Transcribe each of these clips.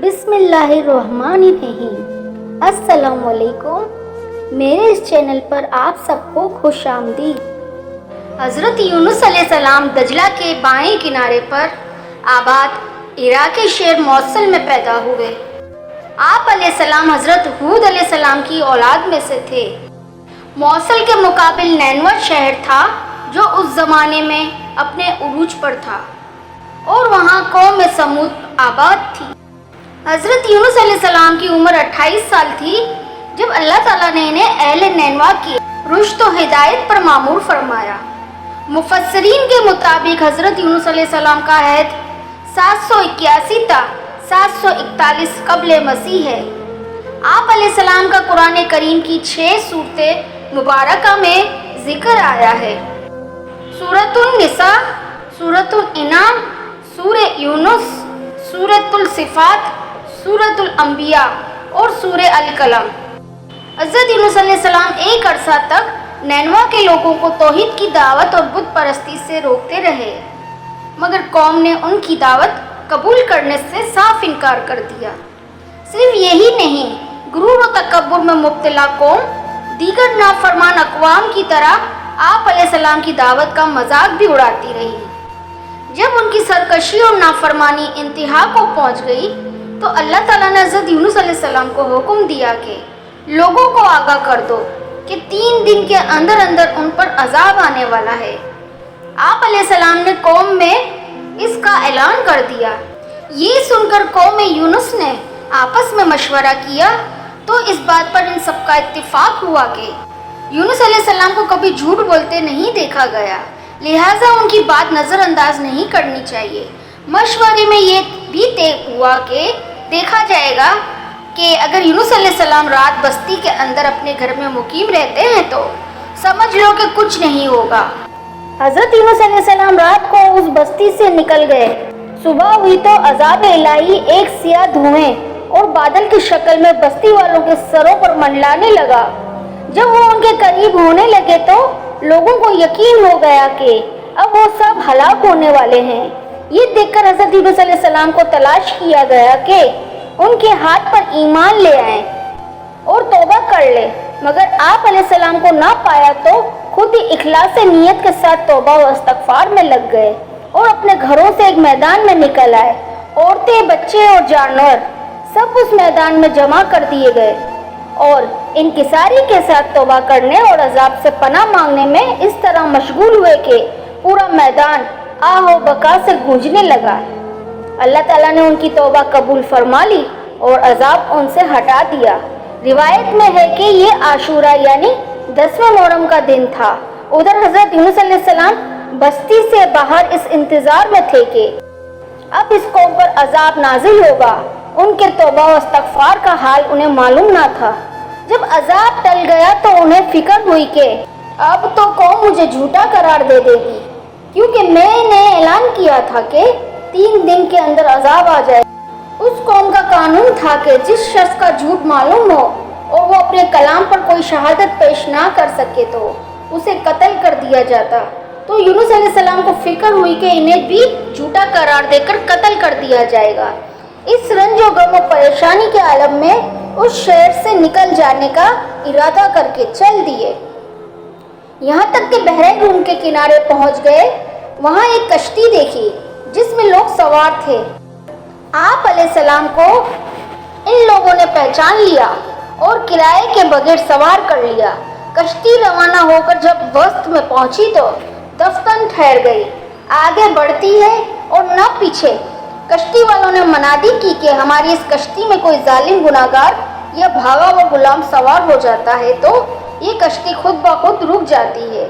بسم اللہ الرحمن الرحیم۔ السلام علیکم، میرے اس چینل پر آپ سب کو خوش آمدید۔ حضرت یونس علیہ السلام دجلہ کے بائیں کنارے پر آباد عراقی شہر موصل میں پیدا ہوئے۔ آپ علیہ السلام حضرت ہود علیہ السلام کی اولاد میں سے تھے۔ موصل کے مقابل نینوہ شہر تھا جو اس زمانے میں اپنے عروج پر تھا اور وہاں قوم سمود آباد تھی۔ حضرت یونس علیہ السلام کی عمر 28 سال تھی جب اللہ تعالیٰ نے انہیں اہل نینوہ کی رشد و ہدایت پر مامور فرمایا۔ مفسرین کے مطابق حضرت یونس علیہ السلام کا عہد 781 تا 741 قبل مسیح ہے۔ آپ علیہ السلام کا قرآن کریم کی 6 سورتیں مبارکہ میں ذکر آیا ہے۔ سورۃ النساء، سورۃ الانعام، سورہ یونس، سورۃ الصفات، سورۃ الانبیاء اور سورہ القلم۔ حضرت یونس علیہ السلام ایک عرصہ تک نینوہ کے لوگوں کو توحید کی دعوت اور بت پرستی سے روکتے رہے، مگر قوم نے ان کی دعوت قبول کرنے سے صاف انکار کر دیا۔ صرف یہی نہیں، غرور و تکبر میں مبتلا قوم دیگر نافرمان اقوام کی طرح آپ علیہ السلام کی دعوت کا مذاق بھی اڑاتی رہی۔ جب ان کی سرکشی اور نافرمانی انتہا کو پہنچ گئی تو اللہ تعالیٰ نے حضرت یونس علیہ السلام کو حکم دیا کہ لوگوں کو آگاہ کر دو کہ 3 دن کے اندر اندر ان پر عذاب آنے والا ہے۔ آپ علیہ السلام نے قوم میں اس کا اعلان کر دیا۔ یہ سن کر قوم یونس نے آپس میں مشورہ کیا تو اس بات پر ان سب کا اتفاق ہوا کہ یونس علیہ السلام کو کبھی جھوٹ بولتے نہیں دیکھا گیا، لہٰذا ان کی بات نظر انداز نہیں کرنی چاہیے۔ مشورے میں یہ بھی طے ہوا کہ دیکھا جائے گا کہ اگر یونس علیہ السلام رات بستی کے اندر اپنے گھر میں مقیم رہتے ہیں تو سمجھ لو کہ کچھ نہیں ہوگا۔ حضرت یونس علیہ السلام رات کو اس بستی سے نکل گئے۔ صبح ہوئی تو عذاب الہی ایک سیاہ دھوئیں اور بادل کی شکل میں بستی والوں کے سروں پر منڈلانے لگا۔ جب وہ ان کے قریب ہونے لگے تو لوگوں کو یقین ہو گیا کہ اب وہ سب ہلاک ہونے والے ہیں۔ یہ دیکھ کر حضرت یونس علیہ السلام کو تلاش کیا گیا کہ ان کے ہاتھ پر ایمان لے آئیں اور توبہ کر لے، مگر آپ علیہ السلام کو نہ پایا تو خود ہی اخلاص نیت کے ساتھ توبہ و استغفار میں لگ گئے اور اپنے گھروں سے ایک میدان میں نکل آئے۔ عورتیں، بچے اور جانور سب اس میدان میں جمع کر دیے گئے اور انکساری کے ساتھ توبہ کرنے اور عذاب سے پناہ مانگنے میں اس طرح مشغول ہوئے کہ پورا میدان آہ و بکا سے گونجنے لگا۔ اللہ تعالیٰ نے ان کی توبہ قبول فرما لی اور عذاب ان سے ہٹا دیا۔ روایت میں ہے کہ یہ عاشورہ یعنی 10ویں محرم کا دن تھا۔ ادھر حضرت یونس علیہ السلام بستی سے باہر اس انتظار میں تھے کہ اب اس قوم پر عذاب نازل ہوگا۔ ان کے توبہ و استغفار کا حال انہیں معلوم نہ تھا۔ جب عذاب ٹل گیا تو انہیں فکر ہوئی کہ اب تو قوم مجھے جھوٹا قرار دے دے گی، کیونکہ میں نے اعلان کیا تھا کہ 3 دن کے اندر عذاب آ جائے۔ اس قوم کا قانون تھا کہ جس شخص کا جھوٹ معلوم ہو اور وہ اپنے کلام پر کوئی شہادت پیش نہ کر سکے تو اسے قتل کر دیا جاتا۔ تو یونس علیہ السلام کو فکر ہوئی کہ انہیں بھی جھوٹا قرار دے کر قتل کر دیا جائے گا۔ اس رنج و غم و پریشانی کے عالم میں اس شہر سے نکل جانے کا ارادہ کر کے چل دیے۔ یہاں تک کہ بحر روم کے کنارے پہنچ گئے۔ وہاں ایک کشتی دیکھی جس میں لوگ سوار تھے۔ آپ علیہ السلام کو ان لوگوں نے پہچان لیا اور کرائے کے بغیر سوار کر لیا۔ کشتی روانہ ہو کر جب وسط میں پہنچی تو دفتن ٹھہر گئی، آگے بڑھتی ہے اور نہ پیچھے۔ کشتی والوں نے منادی کی کہ ہماری اس کشتی میں کوئی ظالم گناہگار یا بھاگا ہوا غلام سوار ہو جاتا ہے تو یہ کشتی خود بخود رک جاتی ہے۔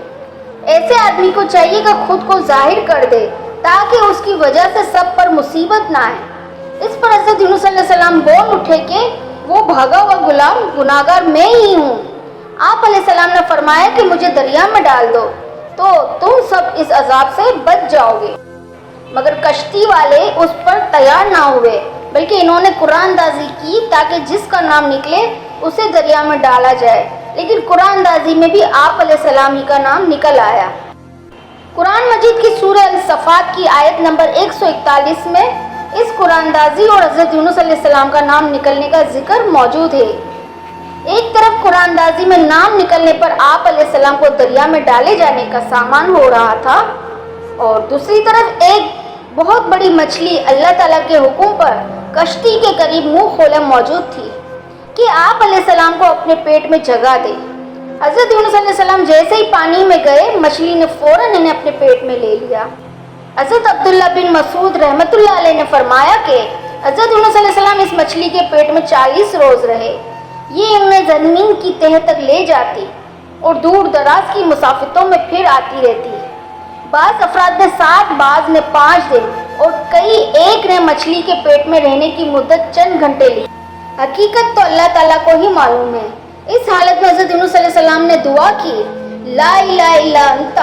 ایسے آدمی کو چاہیے کہ خود کو ظاہر کر دے تاکہ اس کی وجہ سے سب پر مصیبت نہ آئے۔ اس پر حضرت یونس علیہ السلام بول اٹھے کہ وہ بھاگا ہوا غلام گناہگار میں ہی ہوں۔ آپ علیہ السلام نے فرمایا کہ مجھے دریا میں ڈال دو تو تم سب اس عذاب سے بچ جاؤ گے، مگر کشتی والے اس پر تیار نہ ہوئے، بلکہ انہوں نے قرآن اندازی کی تاکہ جس کا نام نکلے اسے دریا میں ڈالا جائے، لیکن قرآن اندازی میں بھی آپ علیہ السلام ہی کا نام نکل آیا۔ قرآن مجید کی سورہ الصفات کی آیت نمبر 141 میں اس قرآن اندازی اور حضرت یونس علیہ السلام کا نام نکلنے کا ذکر موجود ہے۔ ایک طرف قرآن اندازی میں نام نکلنے پر آپ علیہ السلام کو دریا میں ڈالے جانے کا سامان ہو رہا تھا، اور دوسری طرف ایک بہت بڑی مچھلی اللہ تعالیٰ کے حکم پر کشتی کے قریب منہ کھولے موجود تھی کہ آپ علیہ السلام کو اپنے پیٹ میں جگہ دے۔ حضرت یونس علیہ السلام جیسے ہی پانی میں گئے، مچھلی نے فوراً انہیں اپنے پیٹ میں لے لیا۔ حضرت عبداللہ بن مسعود رحمۃ اللہ علیہ نے فرمایا کہ حضرت یونس علیہ السلام اس مچھلی کے پیٹ میں 40 روز رہے۔ یہ انہیں زمین کی تہہ تک لے جاتی اور دور دراز کی مسافتوں میں پھر آتی رہتی۔ بعض افراد نے 7، بعض نے 5 دن اور کئی ایک نے مچھلی کے پیٹ میں رہنے کی مدت چند گھنٹے لی۔ حقیقت تو اللہ تعالیٰ کو ہی معلوم ہے۔ اس حالت میں حضرت یونس علیہ السلام نے دعا کی، لا الہ الا انت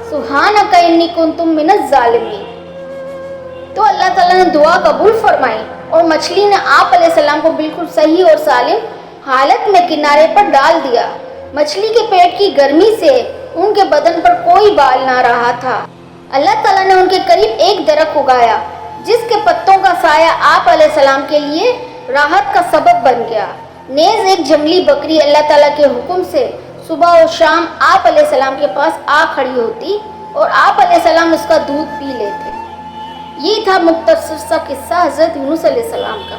سبحانک انی کنت من الظالمین۔ تو اللہ تعالیٰ نے دعا قبول فرمائی اور مچھلی نے آپ علیہ السلام کو بالکل صحیح اور سالم حالت میں کنارے پر ڈال دیا۔ مچھلی کے پیٹ کی گرمی سے ان کے بدن پر کوئی بال نہ رہا تھا۔ اللہ تعالیٰ نے ان کے قریب ایک درخت اگایا جس کے پتوں کا سایہ آپ علیہ السلام کے لیے راحت کا سبب بن گیا۔ نیز ایک جنگلی بکری اللہ تعالیٰ کے حکم سے صبح و شام آپ علیہ السلام کے پاس آ کھڑی ہوتی اور آپ علیہ السلام اس کا دودھ پی لیتے۔ یہ تھا مختصر سا قصہ حضرت یونس علیہ السلام کا۔